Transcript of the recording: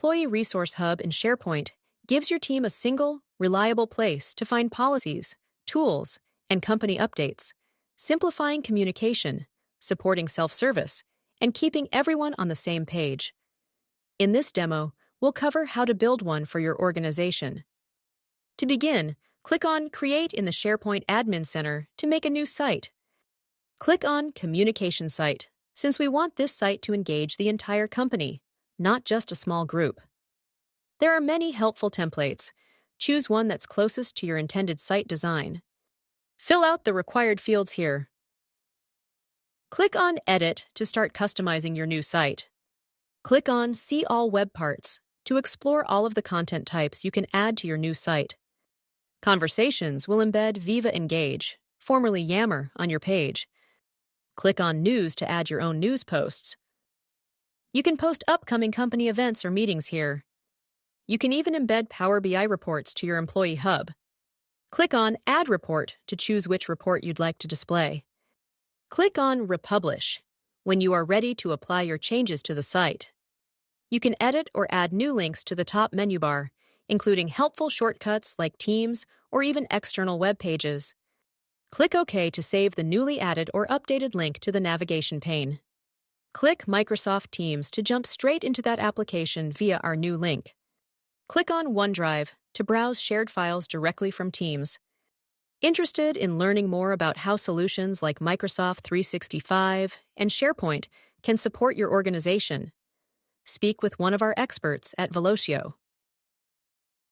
Employee Resource Hub in SharePoint gives your team a single, reliable place to find policies, tools, and company updates, simplifying communication, supporting self-service, and keeping everyone on the same page. In this demo, we'll cover how to build one for your organization. To begin, click on Create in the SharePoint Admin Center to make a new site. Click on Communication Site, since we want this site to engage the entire company, not just a small group. There are many helpful templates. Choose one that's closest to your intended site design. Fill out the required fields here. Click on Edit to start customizing your new site. Click on See All Web Parts to explore all of the content types you can add to your new site. Conversations will embed Viva Engage, formerly Yammer, on your page. Click on News to add your own news posts. You can post upcoming company events or meetings here. You can even embed Power BI reports to your employee hub. Click on Add Report to choose which report you'd like to display. Click on Republish when you are ready to apply your changes to the site. You can edit or add new links to the top menu bar, including helpful shortcuts like Teams or even external web pages. Click OK to save the newly added or updated link to the navigation pane. Click Microsoft Teams to jump straight into that application via our new link. Click on OneDrive to browse shared files directly from Teams. Interested in learning more about how solutions like Microsoft 365 and SharePoint can support your organization? Speak with one of our experts at Velosio.